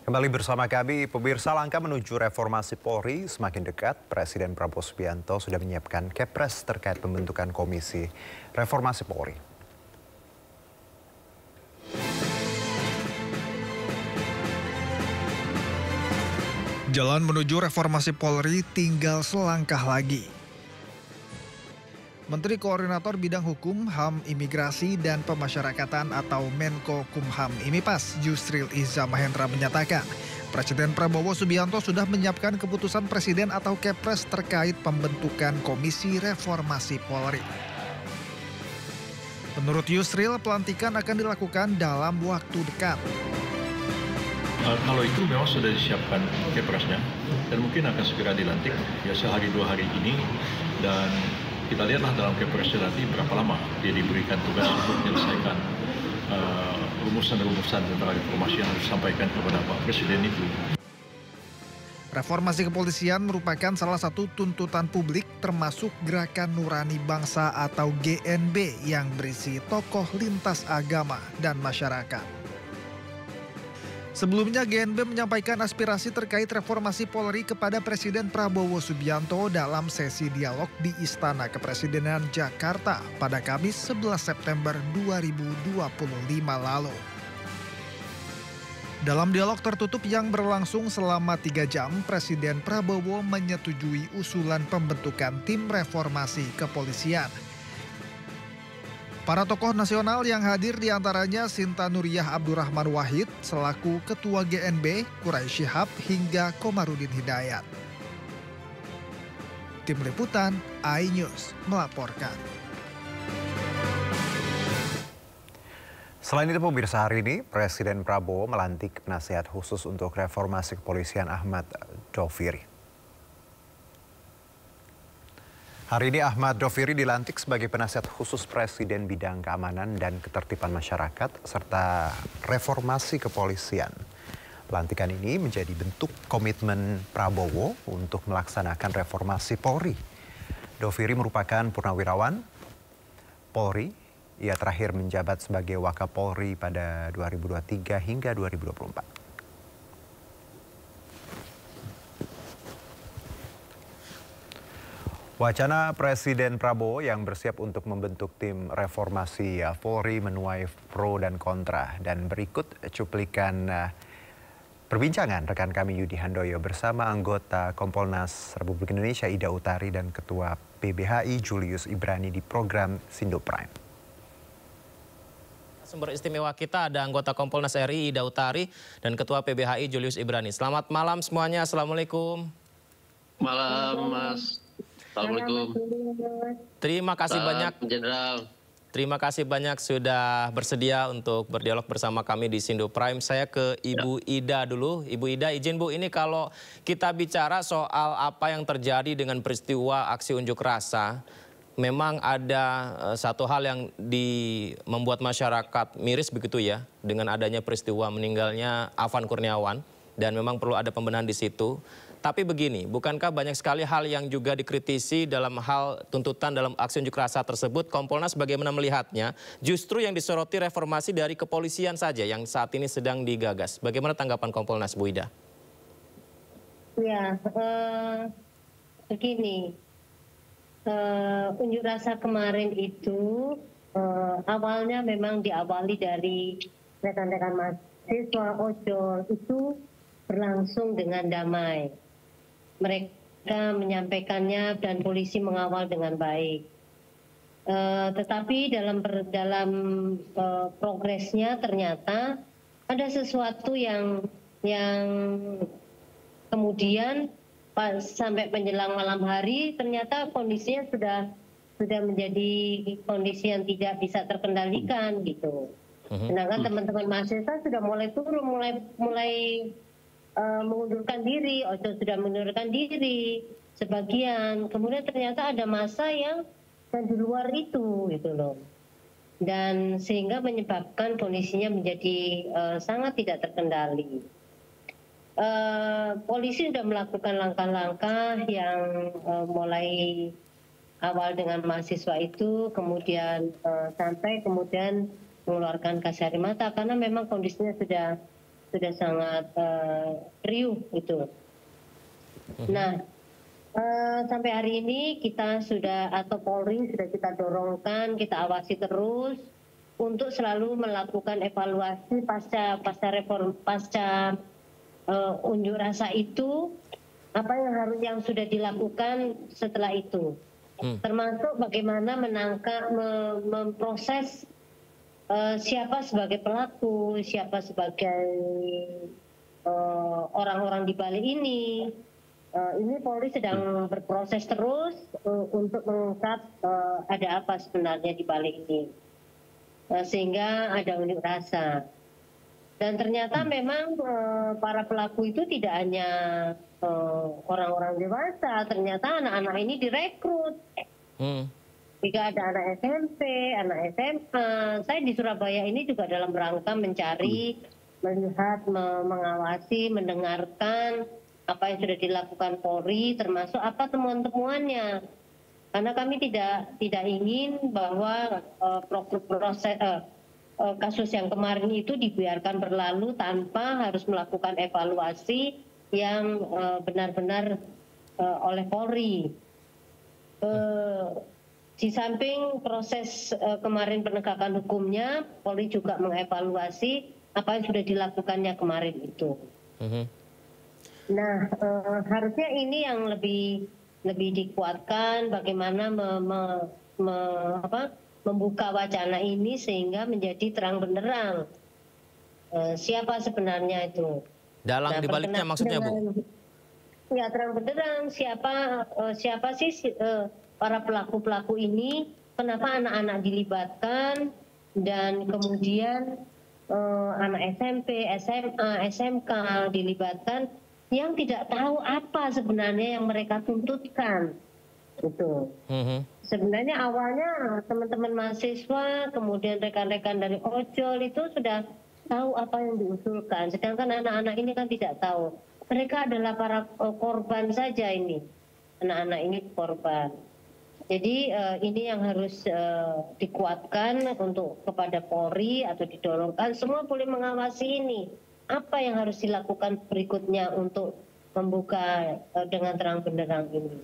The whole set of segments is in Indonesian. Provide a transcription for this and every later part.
Kembali bersama kami, pemirsa, langkah menuju reformasi Polri semakin dekat. Presiden Prabowo Subianto sudah menyiapkan Kepres terkait pembentukan Komisi Reformasi Polri. Jalan menuju reformasi Polri tinggal selangkah lagi. Menteri Koordinator Bidang Hukum, HAM, Imigrasi, dan Pemasyarakatan atau Menko Kumham Imipas, Yusril Iza Mahendra menyatakan, Presiden Prabowo Subianto sudah menyiapkan keputusan Presiden atau Kepres terkait pembentukan Komisi Reformasi Polri. Menurut Yusril, pelantikan akan dilakukan dalam waktu dekat. Kalau itu memang sudah disiapkan Kepresnya dan mungkin akan segera dilantik ya sehari dua hari ini, dan kita lihatlah dalam Kepresnya nanti berapa lama dia diberikan tugas untuk menyelesaikan rumusan-rumusan tentang reformasi yang harus disampaikan kepada Pak Presiden itu. Reformasi kepolisian merupakan salah satu tuntutan publik termasuk Gerakan Nurani Bangsa atau GNB yang berisi tokoh lintas agama dan masyarakat. Sebelumnya GNB menyampaikan aspirasi terkait reformasi Polri kepada Presiden Prabowo Subianto dalam sesi dialog di Istana Kepresidenan Jakarta pada Kamis 11 September 2025 lalu. Dalam dialog tertutup yang berlangsung selama 3 jam, Presiden Prabowo menyetujui usulan pembentukan tim reformasi kepolisian. Para tokoh nasional yang hadir diantaranya Sinta Nuriyah Abdurrahman Wahid selaku Ketua GNB, Quraisy Shihab hingga Komarudin Hidayat. Tim Liputan iNews melaporkan. Selain itu, pemirsa, hari ini Presiden Prabowo melantik penasihat khusus untuk reformasi kepolisian Ahmad Doviri. Hari ini Ahmad Doviri dilantik sebagai penasihat khusus Presiden bidang keamanan dan ketertiban masyarakat serta reformasi kepolisian. Pelantikan ini menjadi bentuk komitmen Prabowo untuk melaksanakan reformasi Polri. Doviri merupakan purnawirawan Polri. Ia terakhir menjabat sebagai Wakapolri pada 2023 hingga 2024. Wacana Presiden Prabowo yang bersiap untuk membentuk tim reformasi Polri menuai pro dan kontra. Dan berikut cuplikan perbincangan rekan kami Yudi Handoyo bersama anggota Kompolnas Republik Indonesia Ida Utari dan Ketua PBHI Julius Ibrani di program Sindo Prime. Sumber istimewa kita ada anggota Kompolnas RI Ida Utari dan Ketua PBHI Julius Ibrani. Selamat malam semuanya, Assalamualaikum. Malam Mas. Assalamualaikum. Terima kasih banyak, Jenderal. Terima kasih banyak sudah bersedia untuk berdialog bersama kami di Sindo Prime. Saya ke Ibu Ida dulu. Ibu Ida, izin Bu, ini kalau kita bicara soal apa yang terjadi dengan peristiwa aksi unjuk rasa, memang ada satu hal yang membuat masyarakat miris begitu ya, dengan adanya peristiwa meninggalnya Afan Kurniawan, dan memang perlu ada pembenahan di situ. Tapi begini, bukankah banyak sekali hal yang juga dikritisi dalam hal tuntutan dalam aksi unjuk rasa tersebut? Kompolnas bagaimana melihatnya? Justru yang disoroti reformasi dari kepolisian saja yang saat ini sedang digagas. Bagaimana tanggapan Kompolnas, Bu Ida? Ya, begini, unjuk rasa kemarin itu awalnya memang diawali dari rekan-rekan mahasiswa ojol itu berlangsung dengan damai. Mereka menyampaikannya dan polisi mengawal dengan baik. Tetapi dalam progresnya ternyata ada sesuatu yang kemudian sampai menjelang malam hari ternyata kondisinya sudah menjadi kondisi yang tidak bisa terkendalikan gitu. Sedangkan teman-teman mahasiswa sudah mulai turun, mulai mengundurkan diri, ojol sudah mengundurkan diri sebagian. Kemudian ternyata ada massa yang di luar itu gitu loh. Dan sehingga menyebabkan kondisinya menjadi sangat tidak terkendali. Polisi sudah melakukan langkah-langkah yang mulai awal dengan mahasiswa itu, kemudian sampai kemudian mengeluarkan gas air mata karena memang kondisinya sudah sangat riuh gitu. Nah, sampai hari ini kita sudah, atau Polri sudah kita dorongkan, kita awasi terus untuk selalu melakukan evaluasi pasca unjuk rasa itu, apa yang sudah dilakukan setelah itu, termasuk bagaimana menangkap, memproses siapa sebagai pelaku, siapa sebagai orang-orang di balik ini. Ini Polri sedang berproses terus untuk mengungkap ada apa sebenarnya di balik ini, sehingga ada unjuk rasa. Dan ternyata memang para pelaku itu tidak hanya orang-orang dewasa, ternyata anak-anak ini direkrut. Jika ada anak SMP, anak SMA, saya di Surabaya ini juga dalam rangka mencari, melihat, mengawasi, mendengarkan apa yang sudah dilakukan Polri, termasuk apa temuan-temuannya. Karena kami tidak ingin bahwa kasus yang kemarin itu dibiarkan berlalu tanpa harus melakukan evaluasi yang benar-benar oleh Polri. Di samping proses kemarin penegakan hukumnya, Polri juga mengevaluasi apa yang sudah dilakukannya kemarin itu. Nah, harusnya ini yang lebih dikuatkan, bagaimana membuka wacana ini sehingga menjadi terang benderang siapa sebenarnya itu. Dalang dibaliknya maksudnya, Bu? Ya, terang benderang siapa sih para pelaku-pelaku ini, kenapa anak-anak dilibatkan, dan kemudian anak SMP, SMA, SMK dilibatkan yang tidak tahu apa sebenarnya yang mereka tuntutkan. Itu. Sebenarnya awalnya teman-teman mahasiswa, kemudian rekan-rekan dari ojol itu sudah tahu apa yang diusulkan. Sedangkan anak-anak ini kan tidak tahu. Mereka adalah para korban saja ini. Anak-anak ini korban. Jadi ini yang harus dikuatkan untuk kepada Polri atau didorongkan. Semua boleh mengawasi ini. Apa yang harus dilakukan berikutnya untuk membuka dengan terang benderang ini.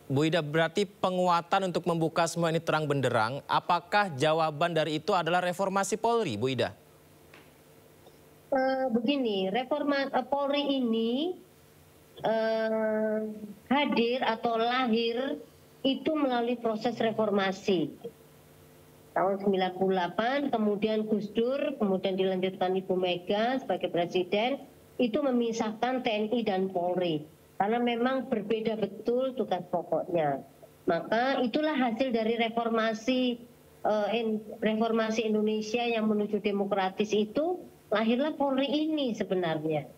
Bu Ida, berarti penguatan untuk membuka semua ini terang benderang, apakah jawaban dari itu adalah reformasi Polri, Bu Ida? Begini, Polri ini hadir atau lahir itu melalui proses reformasi. Tahun 98, kemudian Gus Dur, kemudian dilanjutkan Ibu Mega sebagai presiden, itu memisahkan TNI dan Polri. Karena memang berbeda betul tugas pokoknya. Maka itulah hasil dari reformasi Indonesia yang menuju demokratis itu, lahirlah Polri ini sebenarnya.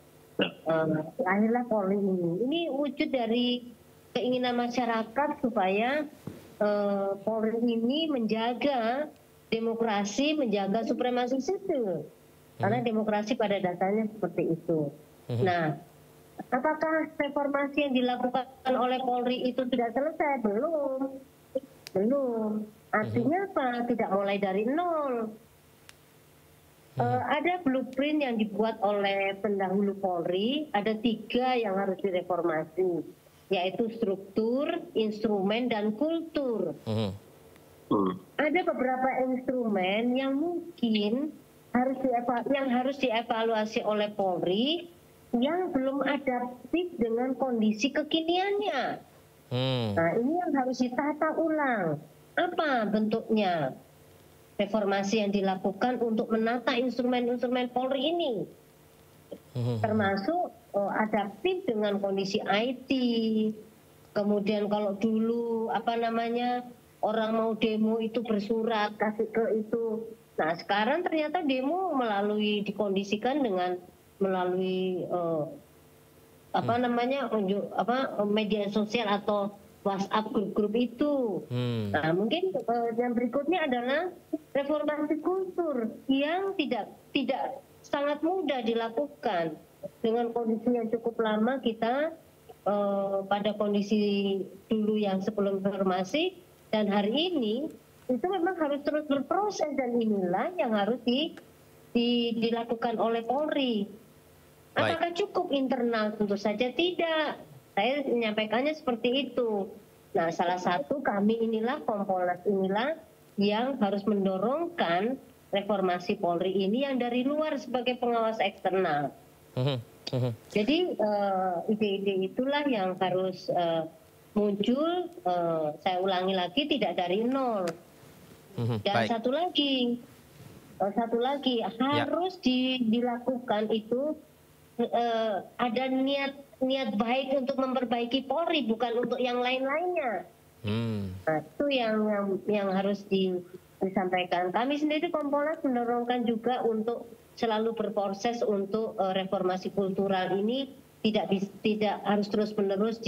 Lahirlah Polri ini. Ini wujud dari keinginan masyarakat supaya Polri ini menjaga demokrasi, menjaga supremasi sipil. Karena demokrasi pada dasarnya seperti itu. Nah, apakah reformasi yang dilakukan oleh Polri itu sudah selesai? Belum. Artinya apa? Tidak mulai dari nol. Ada blueprint yang dibuat oleh pendahulu Polri, ada 3 yang harus direformasi, yaitu struktur, instrumen, dan kultur. Ada beberapa instrumen yang mungkin harus dievaluasi oleh Polri yang belum adaptif dengan kondisi kekiniannya. Nah, ini yang harus ditata ulang. Apa bentuknya reformasi yang dilakukan untuk menata instrumen-instrumen Polri ini? Termasuk adaptif dengan kondisi IT. Kemudian kalau dulu orang mau demo itu bersurat kasih ke itu. Nah, sekarang ternyata demo dikondisikan dengan melalui media sosial atau WhatsApp grup-grup itu. Nah, mungkin yang berikutnya adalah reformasi kultur yang tidak sangat mudah dilakukan. Dengan kondisi yang cukup lama kita pada kondisi dulu yang sebelum reformasi dan hari ini itu memang harus terus berproses, dan inilah yang harus dilakukan oleh Polri. Apakah cukup internal? Tentu saja tidak. Saya menyampaikannya seperti itu. Nah, salah satu kami inilah, Kompolnas inilah yang harus mendorongkan reformasi Polri ini yang dari luar sebagai pengawas eksternal. Jadi ide-ide itulah yang harus muncul, saya ulangi lagi, tidak dari nol. Dan satu lagi harus dilakukan itu ada niat baik untuk memperbaiki Polri, bukan untuk yang lain-lainnya. Nah, itu yang harus disampaikan. Kami sendiri Kompolnas mendorongkan juga untuk selalu berproses untuk reformasi kultural ini tidak harus terus-menerus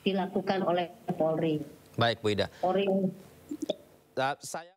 dilakukan oleh Polri. Baik, Bu Ida. Polri. Saya